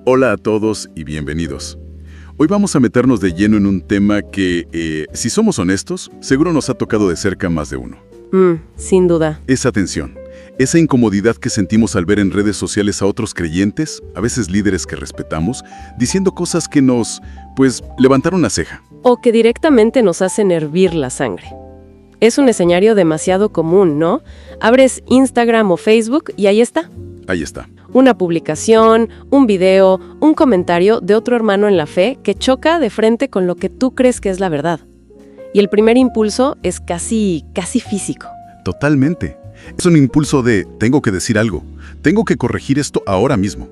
Hola a todos y bienvenidos. Hoy vamos a meternos de lleno en un tema que, si somos honestos, seguro nos ha tocado de cerca más de uno. Sin duda. Esa tensión, esa incomodidad que sentimos al ver en redes sociales a otros creyentes, a veces líderes que respetamos, diciendo cosas que nos, levantaron la ceja. O que directamente nos hacen hervir la sangre. Es un escenario demasiado común, ¿no? Abres Instagram o Facebook y ahí está. Ahí está. Una publicación, un video, un comentario de otro hermano en la fe que choca de frente con lo que tú crees que es la verdad. Y el primer impulso es casi físico. Totalmente. Es un impulso de, tengo que decir algo, tengo que corregir esto ahora mismo.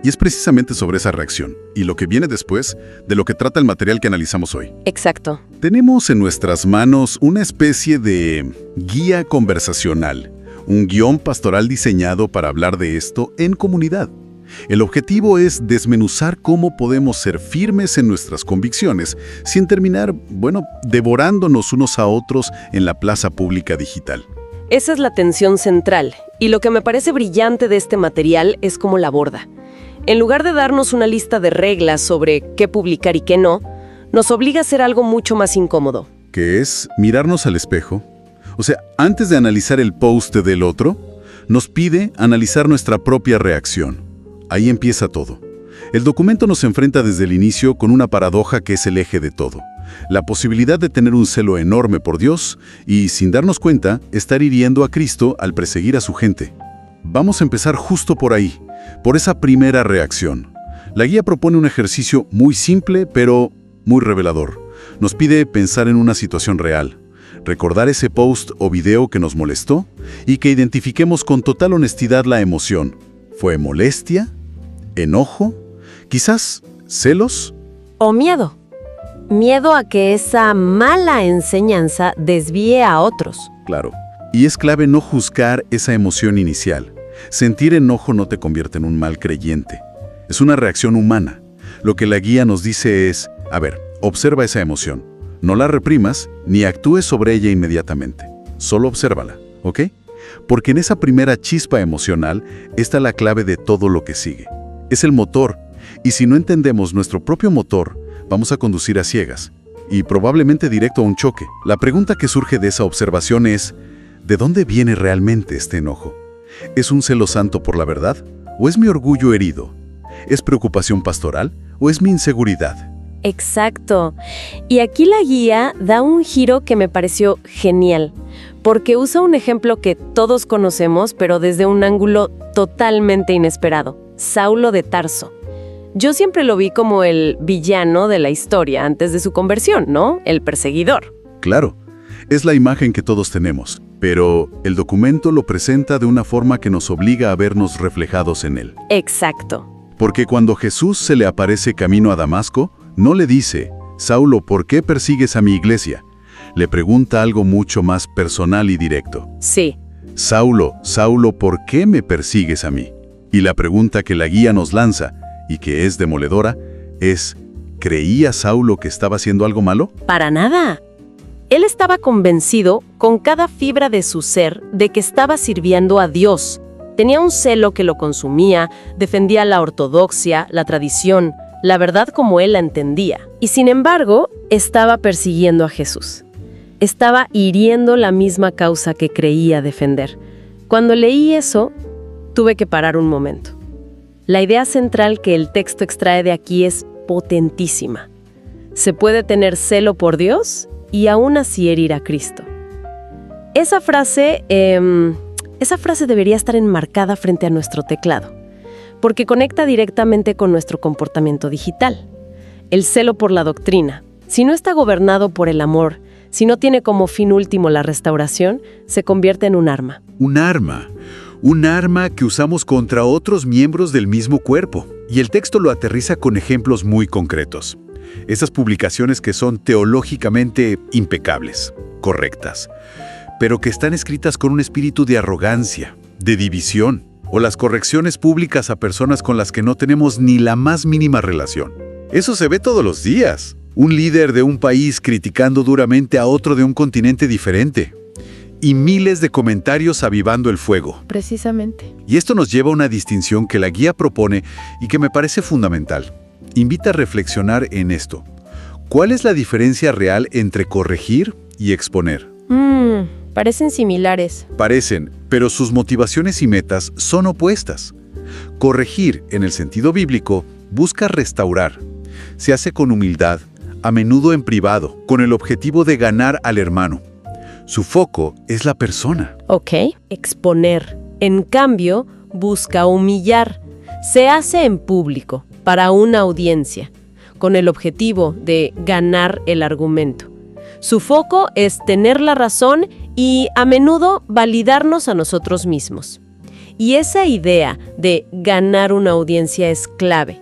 Y es precisamente sobre esa reacción, y lo que viene después, de lo que trata el material que analizamos hoy. Exacto. Tenemos en nuestras manos una especie de guía conversacional, un guión pastoral diseñado para hablar de esto en comunidad. El objetivo es desmenuzar cómo podemos ser firmes en nuestras convicciones sin terminar, devorándonos unos a otros en la plaza pública digital. Esa es la tensión central, y lo que me parece brillante de este material es cómo la aborda. En lugar de darnos una lista de reglas sobre qué publicar y qué no, nos obliga a hacer algo mucho más incómodo. Que es mirarnos al espejo. O sea, antes de analizar el post del otro, nos pide analizar nuestra propia reacción. Ahí empieza todo. El documento nos enfrenta desde el inicio con una paradoja que es el eje de todo. La posibilidad de tener un celo enorme por Dios y, sin darnos cuenta, estar hiriendo a Cristo al perseguir a su gente. Vamos a empezar justo por ahí, por esa primera reacción. La guía propone un ejercicio muy simple, pero muy revelador. Nos pide pensar en una situación real, recordar ese post o video que nos molestó y que identifiquemos con total honestidad la emoción. ¿Fue molestia? ¿Enojo? ¿Quizás celos? O miedo. Miedo a que esa mala enseñanza desvíe a otros. Claro. Y es clave no juzgar esa emoción inicial. Sentir enojo no te convierte en un mal creyente. Es una reacción humana. Lo que la guía nos dice es, observa esa emoción. No la reprimas ni actúes sobre ella inmediatamente. Solo obsérvala, ¿ok? Porque en esa primera chispa emocional está la clave de todo lo que sigue. Es el motor, y si no entendemos nuestro propio motor, vamos a conducir a ciegas, y probablemente directo a un choque. La pregunta que surge de esa observación es, ¿de dónde viene realmente este enojo? ¿Es un celo santo por la verdad? ¿O es mi orgullo herido? ¿Es preocupación pastoral? ¿O es mi inseguridad? Exacto. Y aquí la guía da un giro que me pareció genial, porque usa un ejemplo que todos conocemos, pero desde un ángulo totalmente inesperado: Saulo de Tarso. Yo siempre lo vi como el villano de la historia antes de su conversión, ¿no? El perseguidor. Claro, es la imagen que todos tenemos, pero el documento lo presenta de una forma que nos obliga a vernos reflejados en él. Exacto. Porque cuando Jesús se le aparece camino a Damasco, no le dice, Saulo, ¿por qué persigues a mi iglesia? Le pregunta algo mucho más personal y directo. Sí. Saulo, Saulo, ¿por qué me persigues a mí? Y la pregunta que la guía nos lanza, y que es demoledora, es, ¿creía Saulo que estaba haciendo algo malo? Para nada. Él estaba convencido, con cada fibra de su ser, de que estaba sirviendo a Dios. Tenía un celo que lo consumía, defendía la ortodoxia, la tradición, la verdad como él la entendía. Y sin embargo, estaba persiguiendo a Jesús. Estaba hiriendo la misma causa que creía defender. Cuando leí eso, tuve que parar un momento. La idea central que el texto extrae de aquí es potentísima. Se puede tener celo por Dios y aún así herir a Cristo. Esa frase debería estar enmarcada frente a nuestro teclado, porque conecta directamente con nuestro comportamiento digital. El celo por la doctrina, si no está gobernado por el amor, si no tiene como fin último la restauración, se convierte en un arma. Un arma. Un arma que usamos contra otros miembros del mismo cuerpo. Y el texto lo aterriza con ejemplos muy concretos. Esas publicaciones que son teológicamente impecables, correctas, pero que están escritas con un espíritu de arrogancia, de división, o las correcciones públicas a personas con las que no tenemos ni la más mínima relación. Eso se ve todos los días. Un líder de un país criticando duramente a otro de un continente diferente. y miles de comentarios avivando el fuego. Precisamente. Y esto nos lleva a una distinción que la guía propone y que me parece fundamental. Invita a reflexionar en esto. ¿Cuál es la diferencia real entre corregir y exponer? Parecen similares. Parecen, pero sus motivaciones y metas son opuestas. Corregir, en el sentido bíblico, busca restaurar. Se hace con humildad, a menudo en privado, con el objetivo de ganar al hermano. Su foco es la persona. Ok. Exponer. En cambio, busca humillar. Se hace en público, para una audiencia, con el objetivo de ganar el argumento. Su foco es tener la razón y, a menudo, validarnos a nosotros mismos. Y esa idea de ganar una audiencia es clave.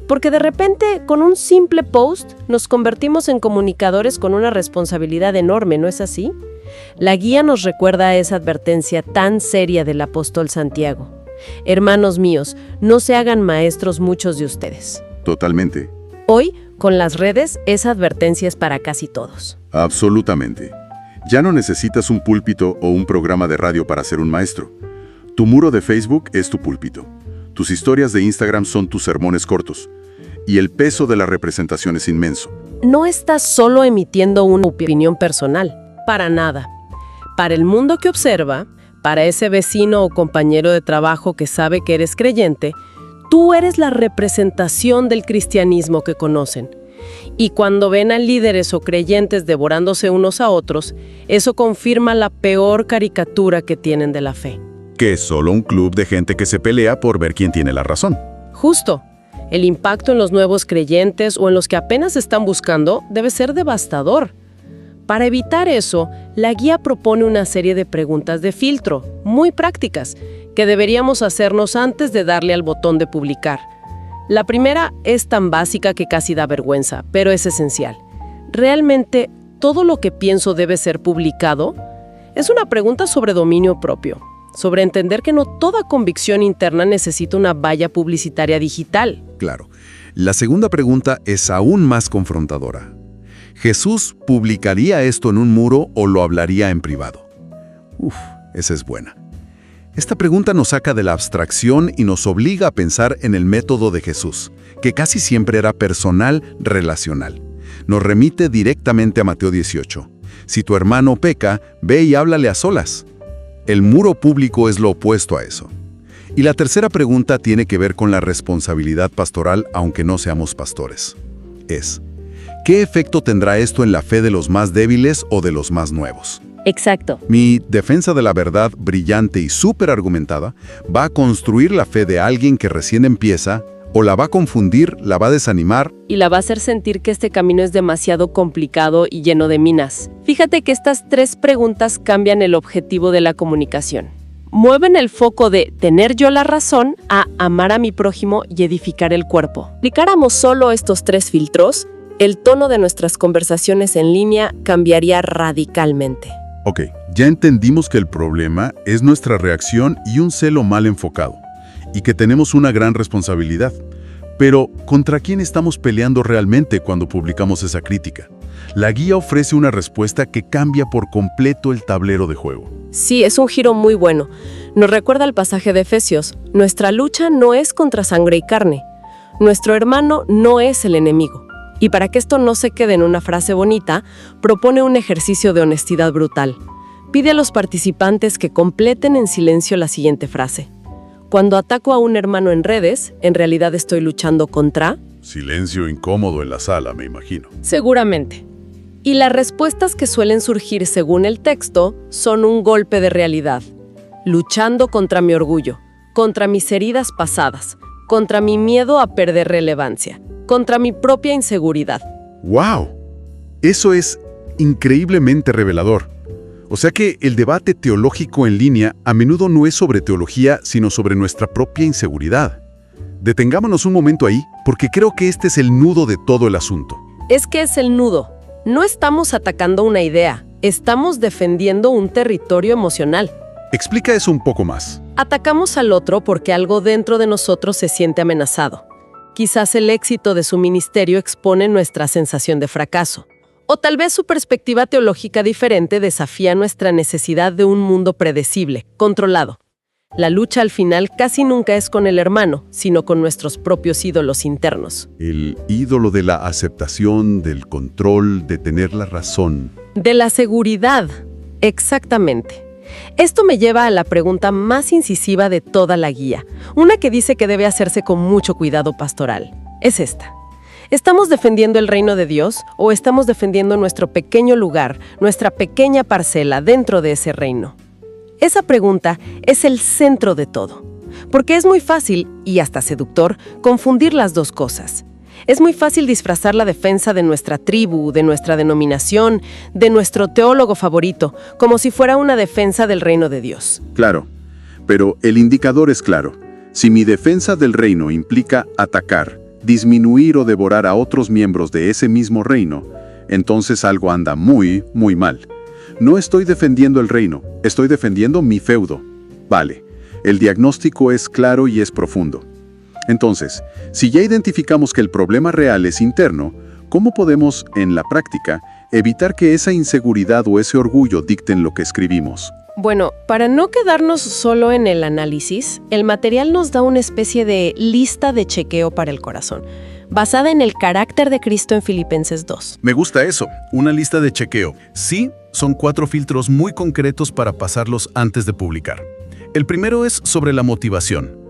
Porque de repente, con un simple post, nos convertimos en comunicadores con una responsabilidad enorme, ¿no es así? La guía nos recuerda esa advertencia tan seria del apóstol Santiago. Hermanos míos, no se hagan maestros muchos de ustedes. Totalmente. Hoy, con las redes, esa advertencia es para casi todos. Absolutamente. Ya no necesitas un púlpito o un programa de radio para ser un maestro. Tu muro de Facebook es tu púlpito. Tus historias de Instagram son tus sermones cortos. Y el peso de la representación es inmenso. No estás solo emitiendo una opinión personal, para nada. Para el mundo que observa, para ese vecino o compañero de trabajo que sabe que eres creyente, tú eres la representación del cristianismo que conocen. Y cuando ven a líderes o creyentes devorándose unos a otros, eso confirma la peor caricatura que tienen de la fe. Que es solo un club de gente que se pelea por ver quién tiene la razón. Justo. El impacto en los nuevos creyentes o en los que apenas están buscando debe ser devastador. Para evitar eso, la guía propone una serie de preguntas de filtro, muy prácticas, que deberíamos hacernos antes de darle al botón de publicar. La primera es tan básica que casi da vergüenza, pero es esencial. ¿Realmente todo lo que pienso debe ser publicado? Es una pregunta sobre dominio propio, sobre entender que no toda convicción interna necesita una valla publicitaria digital. Claro. La segunda pregunta es aún más confrontadora. ¿Jesús publicaría esto en un muro o lo hablaría en privado? Esa es buena. Esta pregunta nos saca de la abstracción y nos obliga a pensar en el método de Jesús, que casi siempre era personal, relacional. Nos remite directamente a Mateo 18. Si tu hermano peca, ve y háblale a solas. El muro público es lo opuesto a eso. Y la tercera pregunta tiene que ver con la responsabilidad pastoral, aunque no seamos pastores. ¿Qué efecto tendrá esto en la fe de los más débiles o de los más nuevos? Exacto. Mi defensa de la verdad, brillante y súper argumentada, va a construir la fe de alguien que recién empieza, o la va a confundir, la va a desanimar. Y la va a hacer sentir que este camino es demasiado complicado y lleno de minas. Fíjate que estas 3 preguntas cambian el objetivo de la comunicación. Mueven el foco de tener yo la razón a amar a mi prójimo y edificar el cuerpo. Si aplicáramos solo estos 3 filtros, el tono de nuestras conversaciones en línea cambiaría radicalmente. Ok, ya entendimos que el problema es nuestra reacción y un celo mal enfocado, y que tenemos una gran responsabilidad. Pero, ¿contra quién estamos peleando realmente cuando publicamos esa crítica? La guía ofrece una respuesta que cambia por completo el tablero de juego. Sí, es un giro muy bueno. Nos recuerda el pasaje de Efesios. Nuestra lucha no es contra sangre y carne. Nuestro hermano no es el enemigo. Y para que esto no se quede en una frase bonita, propone un ejercicio de honestidad brutal. Pide a los participantes que completen en silencio la siguiente frase. Cuando ataco a un hermano en redes, ¿en realidad estoy luchando contra? Silencio incómodo en la sala, me imagino. Seguramente. Y las respuestas que suelen surgir según el texto son un golpe de realidad. Luchando contra mi orgullo, contra mis heridas pasadas, contra mi miedo a perder relevancia, contra mi propia inseguridad. ¡Wow! Eso es increíblemente revelador. O sea que el debate teológico en línea a menudo no es sobre teología, sino sobre nuestra propia inseguridad. Detengámonos un momento ahí, porque creo que este es el nudo de todo el asunto. Es que es el nudo. No estamos atacando una idea, estamos defendiendo un territorio emocional. Explica eso un poco más. Atacamos al otro porque algo dentro de nosotros se siente amenazado. Quizás el éxito de su ministerio expone nuestra sensación de fracaso. O tal vez su perspectiva teológica diferente desafía nuestra necesidad de un mundo predecible, controlado. La lucha al final casi nunca es con el hermano, sino con nuestros propios ídolos internos. El ídolo de la aceptación, del control, de tener la razón. De la seguridad, exactamente. Esto me lleva a la pregunta más incisiva de toda la guía, una que dice que debe hacerse con mucho cuidado pastoral. Es esta. ¿Estamos defendiendo el reino de Dios o estamos defendiendo nuestro pequeño lugar, nuestra pequeña parcela dentro de ese reino? Esa pregunta es el centro de todo, porque es muy fácil, y hasta seductor, confundir las dos cosas. Es muy fácil disfrazar la defensa de nuestra tribu, de nuestra denominación, de nuestro teólogo favorito, como si fuera una defensa del reino de Dios. Claro, pero el indicador es claro. Si mi defensa del reino implica atacar, disminuir o devorar a otros miembros de ese mismo reino, entonces algo anda muy, muy mal. No estoy defendiendo el reino, estoy defendiendo mi feudo. Vale, el diagnóstico es claro y es profundo. Entonces, si ya identificamos que el problema real es interno, ¿cómo podemos, en la práctica, evitar que esa inseguridad o ese orgullo dicten lo que escribimos? Bueno, para no quedarnos solo en el análisis, el material nos da una especie de lista de chequeo para el corazón, basada en el carácter de Cristo en Filipenses 2. Me gusta eso, una lista de chequeo. Sí, son 4 filtros muy concretos para pasarlos antes de publicar. El primero es sobre la motivación.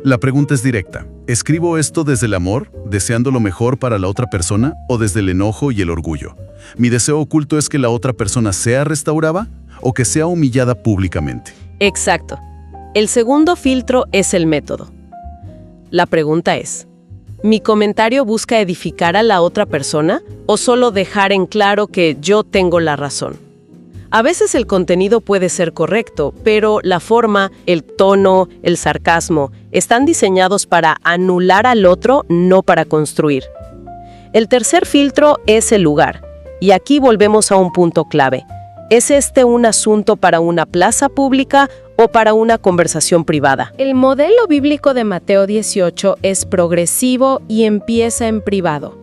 La pregunta es directa. ¿Escribo esto desde el amor, deseando lo mejor para la otra persona, o desde el enojo y el orgullo? ¿Mi deseo oculto es que la otra persona sea restaurada o que sea humillada públicamente? Exacto. El segundo filtro es el método. La pregunta es, ¿mi comentario busca edificar a la otra persona o solo dejar en claro que yo tengo la razón? A veces el contenido puede ser correcto, pero la forma, el tono, el sarcasmo, están diseñados para anular al otro, no para construir. El tercer filtro es el lugar, y aquí volvemos a un punto clave. ¿Es este un asunto para una plaza pública o para una conversación privada? El modelo bíblico de Mateo 18 es progresivo y empieza en privado.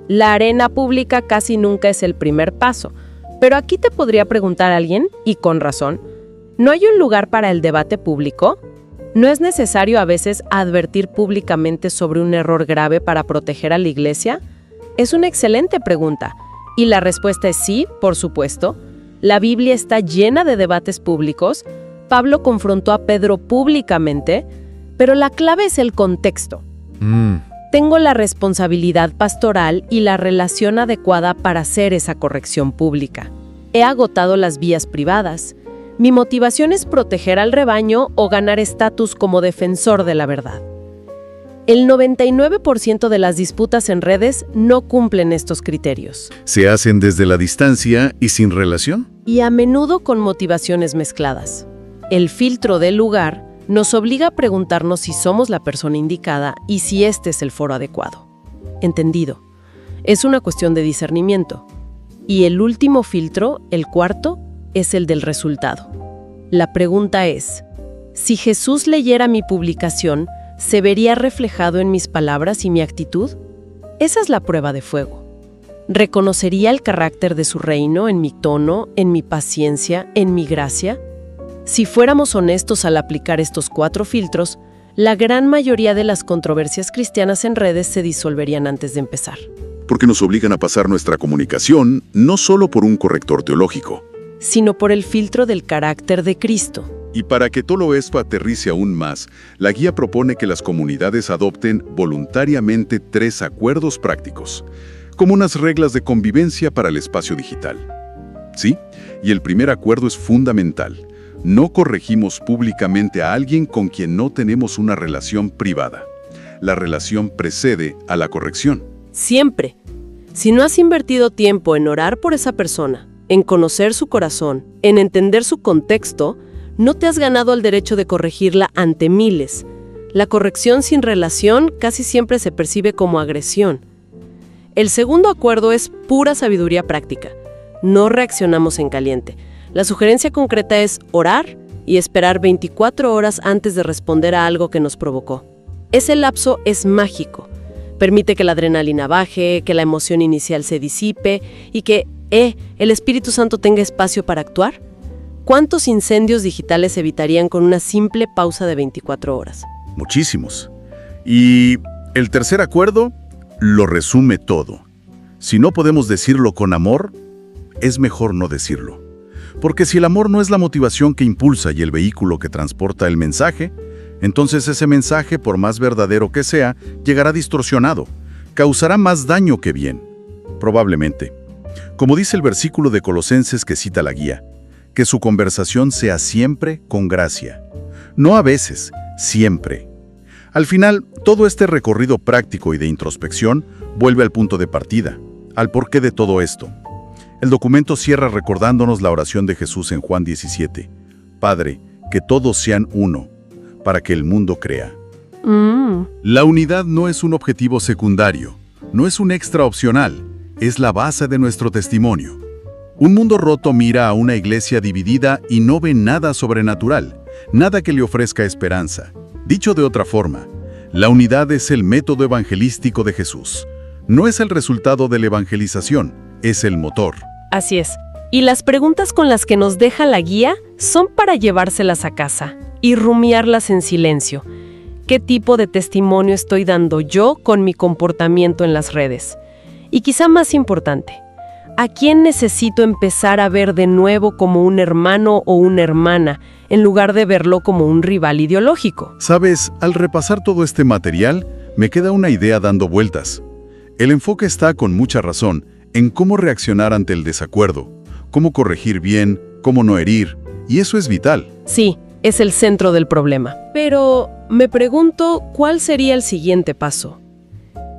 La arena pública casi nunca es el primer paso. Pero aquí te podría preguntar alguien, y con razón, ¿no hay un lugar para el debate público? ¿No es necesario a veces advertir públicamente sobre un error grave para proteger a la iglesia? Es una excelente pregunta. Y la respuesta es sí, por supuesto. La Biblia está llena de debates públicos. Pablo confrontó a Pedro públicamente, pero la clave es el contexto. Tengo la responsabilidad pastoral y la relación adecuada para hacer esa corrección pública. He agotado las vías privadas. Mi motivación es proteger al rebaño o ganar estatus como defensor de la verdad. El 99% de las disputas en redes no cumplen estos criterios. ¿Se hacen desde la distancia y sin relación? Y a menudo con motivaciones mezcladas. El filtro del lugar nos obliga a preguntarnos si somos la persona indicada y si este es el foro adecuado. Entendido. Es una cuestión de discernimiento. Y el último filtro, el cuarto, es el del resultado. La pregunta es, si Jesús leyera mi publicación, ¿se vería reflejado en mis palabras y mi actitud? Esa es la prueba de fuego. ¿Reconocería el carácter de su reino en mi tono, en mi paciencia, en mi gracia? Si fuéramos honestos al aplicar estos 4 filtros, la gran mayoría de las controversias cristianas en redes se disolverían antes de empezar. Porque nos obligan a pasar nuestra comunicación no solo por un corrector teológico, sino por el filtro del carácter de Cristo. Y para que todo esto aterrice aún más, la guía propone que las comunidades adopten voluntariamente 3 acuerdos prácticos, como unas reglas de convivencia para el espacio digital. ¿Sí? Y el primer acuerdo es fundamental. No corregimos públicamente a alguien con quien no tenemos una relación privada. La relación precede a la corrección. Siempre. Si no has invertido tiempo en orar por esa persona, en conocer su corazón, en entender su contexto, no te has ganado el derecho de corregirla ante miles. La corrección sin relación casi siempre se percibe como agresión. El segundo acuerdo es pura sabiduría práctica. No reaccionamos en caliente. La sugerencia concreta es orar y esperar 24 horas antes de responder a algo que nos provocó. Ese lapso es mágico. Permite que la adrenalina baje, que la emoción inicial se disipe y que, el Espíritu Santo tenga espacio para actuar. ¿Cuántos incendios digitales se evitarían con una simple pausa de 24 horas? Muchísimos. Y el tercer acuerdo lo resume todo. Si no podemos decirlo con amor, es mejor no decirlo. Porque si el amor no es la motivación que impulsa y el vehículo que transporta el mensaje, entonces ese mensaje, por más verdadero que sea, llegará distorsionado, causará más daño que bien, probablemente. Como dice el versículo de Colosenses que cita la guía, que su conversación sea siempre con gracia. No a veces, siempre. Al final, todo este recorrido práctico y de introspección vuelve al punto de partida, al porqué de todo esto. El documento cierra recordándonos la oración de Jesús en Juan 17. Padre, que todos sean uno, para que el mundo crea. La unidad no es un objetivo secundario, no es un extra opcional, es la base de nuestro testimonio. Un mundo roto mira a una iglesia dividida y no ve nada sobrenatural, nada que le ofrezca esperanza. Dicho de otra forma, la unidad es el método evangelístico de Jesús. No es el resultado de la evangelización, es el motor. Así es. Y las preguntas con las que nos deja la guía son para llevárselas a casa y rumiarlas en silencio. ¿Qué tipo de testimonio estoy dando yo con mi comportamiento en las redes? Y quizá más importante, ¿a quién necesito empezar a ver de nuevo como un hermano o una hermana, en lugar de verlo como un rival ideológico? Sabes, al repasar todo este material, me queda una idea dando vueltas. El enfoque está, con mucha razón, en cómo reaccionar ante el desacuerdo, cómo corregir bien, cómo no herir, y eso es vital. Sí, es el centro del problema. Pero me pregunto, ¿cuál sería el siguiente paso?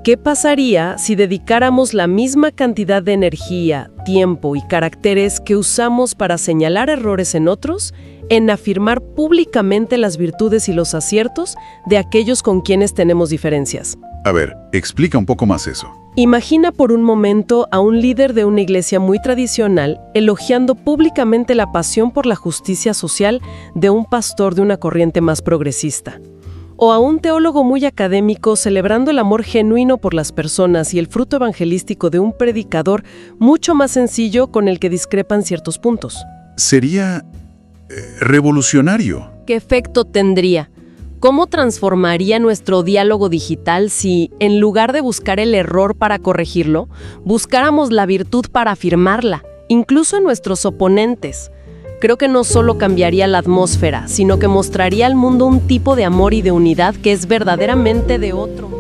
¿Qué pasaría si dedicáramos la misma cantidad de energía, tiempo y caracteres que usamos para señalar errores en otros, en afirmar públicamente las virtudes y los aciertos de aquellos con quienes tenemos diferencias? A ver, explica un poco más eso. Imagina por un momento a un líder de una iglesia muy tradicional elogiando públicamente la pasión por la justicia social de un pastor de una corriente más progresista. O a un teólogo muy académico celebrando el amor genuino por las personas y el fruto evangelístico de un predicador mucho más sencillo con el que discrepan ciertos puntos. Sería revolucionario. ¿Qué efecto tendría? ¿Cómo transformaría nuestro diálogo digital si, en lugar de buscar el error para corregirlo, buscáramos la virtud para afirmarla, incluso en nuestros oponentes? Creo que no solo cambiaría la atmósfera, sino que mostraría al mundo un tipo de amor y de unidad que es verdaderamente de otro mundo.